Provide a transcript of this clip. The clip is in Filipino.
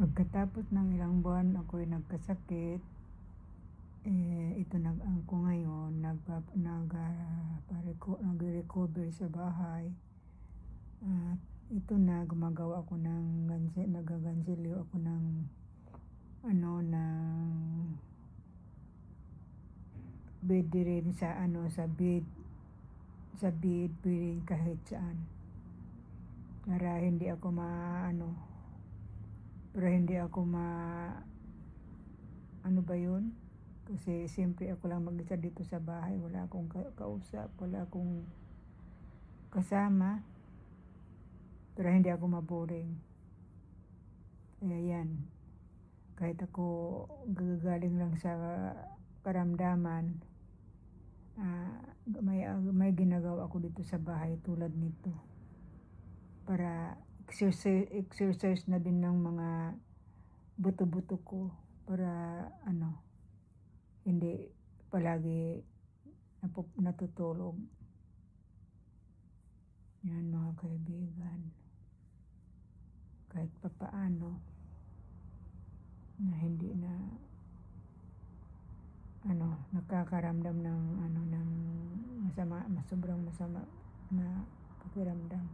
Pagkatapos ng ilang buwan ako'y nagkasakit, ito nag-angko ngayon, nagre-recover sa bahay. At ito na, gumagawa ako ng nagagansilyo ako ng bed rin sa bed pwede kahit saan. Para hindi ako kasi siyempre ako lang mag-isa dito sa bahay, wala akong kausap, wala akong kasama, para hindi ako maboring. Kaya yan, kahit ako gagaling lang sa karamdaman, may ginagawa ako dito sa bahay tulad nito, para exercise na din ng mga buto-buto ko, para hindi palagi natutulog. Yan mga kaibigan, kahit papaano na hindi na nakakaramdam ng sobrang masama na pakiramdam.